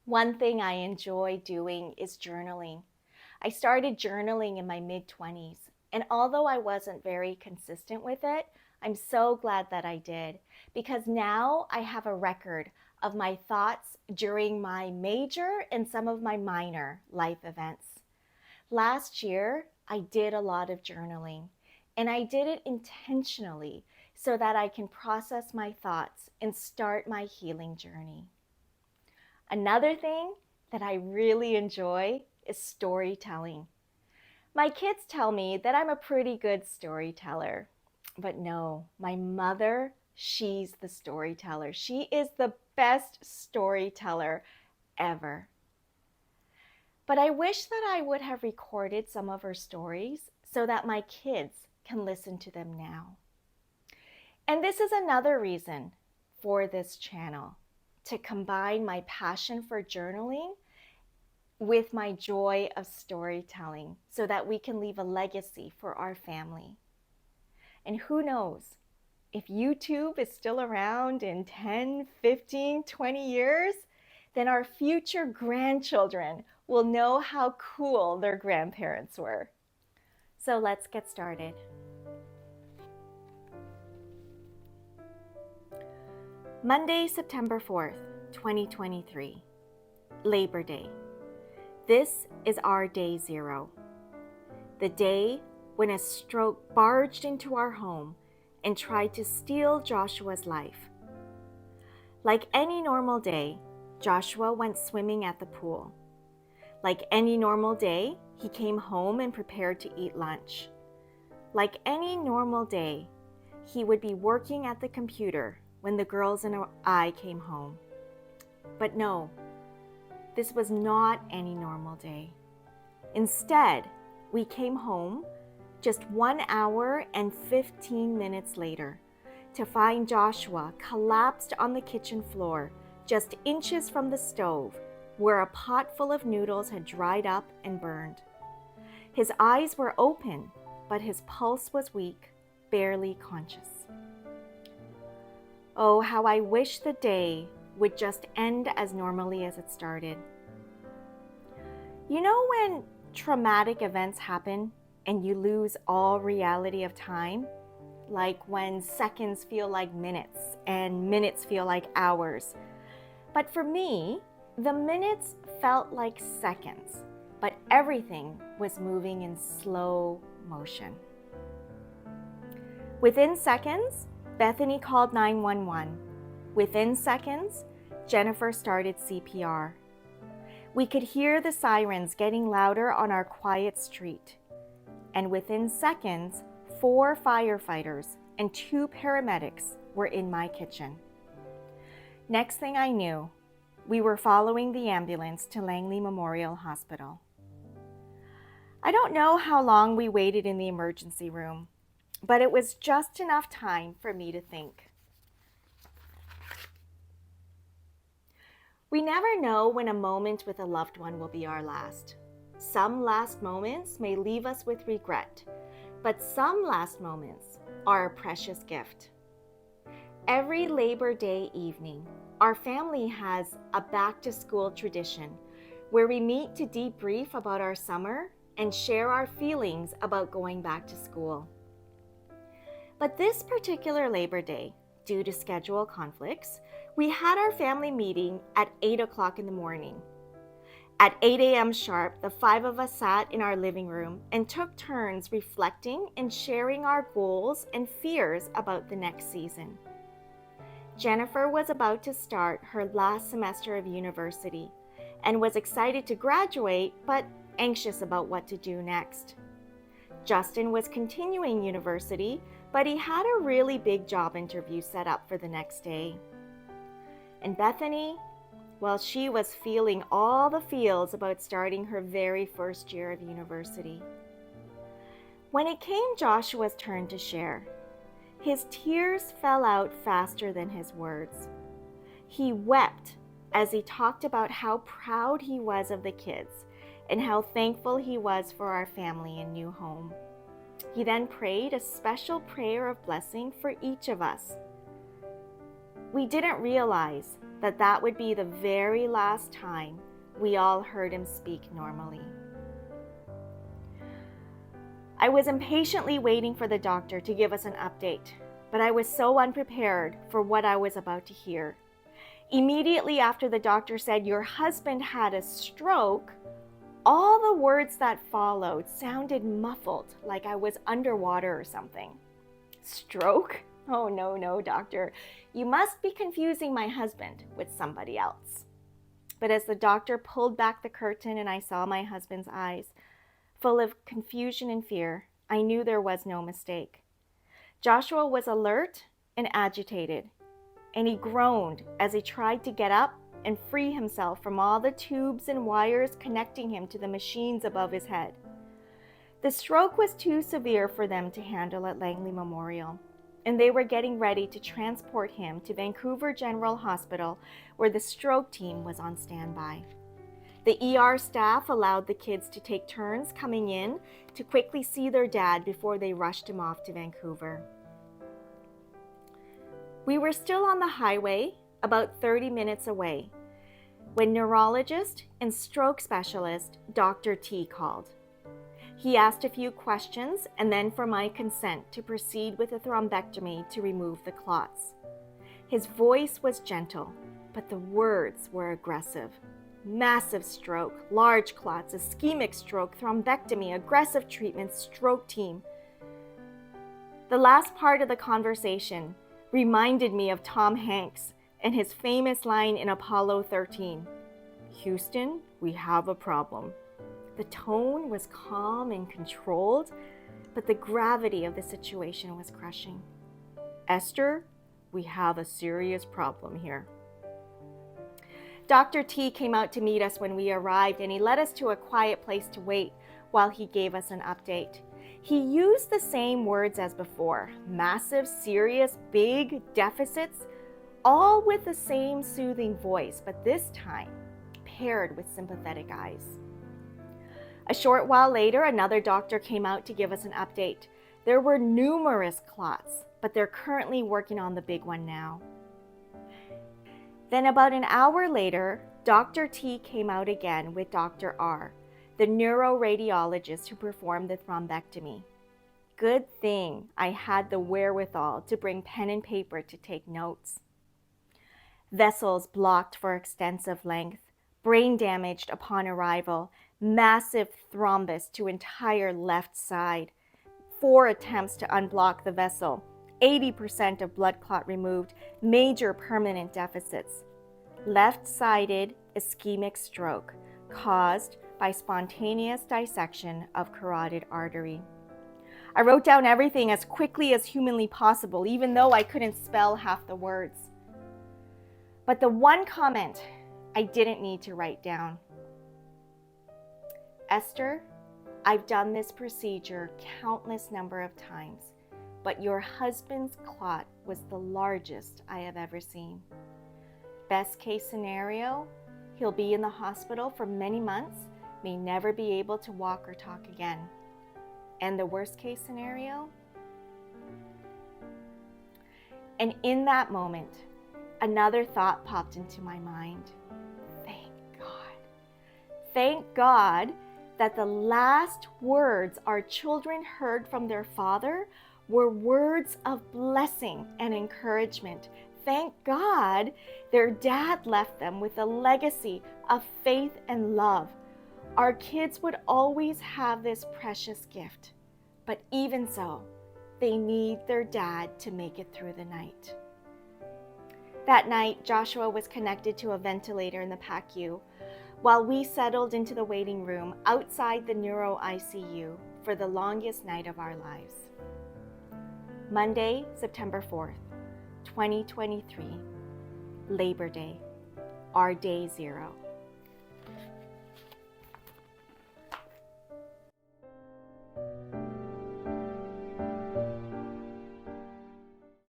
One thing I enjoy doing is journaling. I started journaling in my mid-20s, and although I wasn't very consistent with it, I'm so glad that I did because now I have a record of my thoughts during my major and some of my minor life events. Last year, I did a lot of journaling, and I did it intentionally so that I can process my thoughts and start my healing journey. Another thing that I really enjoy is storytelling. My kids tell me that I'm a pretty good storyteller, but no, my mother, she's the storyteller. She is the best storyteller ever. But I wish that I would have recorded some of her stories so that my kids can listen to them now. And this is another reason for this channel, to combine my passion for journaling with my joy of storytelling so that we can leave a legacy for our family. And who knows, if YouTube is still around in 10, 15, 20 years, then our future grandchildren will know how cool their grandparents were. So let's get started. Monday, September 4th, 2023, Labor Day. This is our day zero, the day when a stroke barged into our home and tried to steal Joshua's life. Like any normal day, Joshua went swimming at the pool. Like any normal day, he came home and prepared to eat lunch. Like any normal day, he would be working at the computer when the girls and I came home. But no, this was not any normal day. Instead, we came home just 1 hour and 15 minutes later to find Joshua collapsed on the kitchen floor, just inches from the stove, where a pot full of noodles had dried up and burned. His eyes were open, but his pulse was weak, barely conscious. Oh, how I wish the day would just end as normally as it started. You know when traumatic events happen and you lose all reality of time? Like when seconds feel like minutes and minutes feel like hours. But for me, the minutes felt like seconds, but everything was moving in slow motion. Within seconds, Bethany called 911. Within seconds, Jennifer started CPR. We could hear the sirens getting louder on our quiet street. And within seconds, 4 firefighters and 2 paramedics were in my kitchen. Next thing I knew, we were following the ambulance to Langley Memorial Hospital. I don't know how long we waited in the emergency room, but it was just enough time for me to think. We never know when a moment with a loved one will be our last. Some last moments may leave us with regret, but some last moments are a precious gift. Every Labor Day evening, our family has a back-to-school tradition where we meet to debrief about our summer and share our feelings about going back to school. But this particular Labor Day, due to schedule conflicts, we had our family meeting at 8 o'clock in the morning. At 8 a.m. sharp, the 5 of us sat in our living room and took turns reflecting and sharing our goals and fears about the next season. Jennifer was about to start her last semester of university and was excited to graduate, but anxious about what to do next. Justin was continuing university, but he had a really big job interview set up for the next day. And Bethany, well, she was feeling all the feels about starting her very first year of university. When it came Joshua's turn to share, his tears fell out faster than his words. He wept as he talked about how proud he was of the kids and how thankful he was for our family and new home. He then prayed a special prayer of blessing for each of us. We didn't realize that that would be the very last time we all heard him speak normally. I was impatiently waiting for the doctor to give us an update, but I was so unprepared for what I was about to hear. Immediately after the doctor said, "Your husband had a stroke," all the words that followed sounded muffled, like I was underwater or something. Stroke? Oh, no, doctor. You must be confusing my husband with somebody else. But as the doctor pulled back the curtain and I saw my husband's eyes, full of confusion and fear, I knew there was no mistake. Joshua was alert and agitated, and he groaned as he tried to get up and free himself from all the tubes and wires connecting him to the machines above his head. The stroke was too severe for them to handle at Langley Memorial, and they were getting ready to transport him to Vancouver General Hospital, where the stroke team was on standby. The ER staff allowed the kids to take turns coming in to quickly see their dad before they rushed him off to Vancouver. We were still on the highway, about 30 minutes away, when neurologist and stroke specialist Dr. T called. He asked a few questions and then for my consent to proceed with a thrombectomy to remove the clots. His voice was gentle, but the words were aggressive. Massive stroke, large clots, ischemic stroke, thrombectomy, aggressive treatment, stroke team. The last part of the conversation reminded me of Tom Hanks and his famous line in Apollo 13, "Houston, we have a problem." The tone was calm and controlled, but the gravity of the situation was crushing. "Esther, we have a serious problem here." Dr. T came out to meet us when we arrived, and he led us to a quiet place to wait while he gave us an update. He used the same words as before: massive, serious, big deficits, all with the same soothing voice, but this time paired with sympathetic eyes. A short while later, another doctor came out to give us an update. There were numerous clots, but they're currently working on the big one now. Then about an hour later, Dr. T came out again with Dr. R, the neuroradiologist who performed the thrombectomy. Good thing I had the wherewithal to bring pen and paper to take notes. Vessels blocked for extensive length, brain damaged upon arrival, massive thrombus to entire left side, 4 attempts to unblock the vessel, 80% of blood clot removed, major permanent deficits. Left-sided ischemic stroke caused by spontaneous dissection of carotid artery. I wrote down everything as quickly as humanly possible, even though I couldn't spell half the words. But the one comment I didn't need to write down: "Esther, I've done this procedure countless number of times, but your husband's clot was the largest I have ever seen. Best case scenario, he'll be in the hospital for many months, may never be able to walk or talk again. And the worst case scenario?" And in that moment, another thought popped into my mind. Thank God. Thank God that the last words our children heard from their father were words of blessing and encouragement. Thank God their dad left them with a legacy of faith and love. Our kids would always have this precious gift, but even so, they need their dad to make it through the night. That night, Joshua was connected to a ventilator in the PACU while we settled into the waiting room outside the neuro ICU for the longest night of our lives. Monday, September 4th, 2023, Labor Day, our day 0.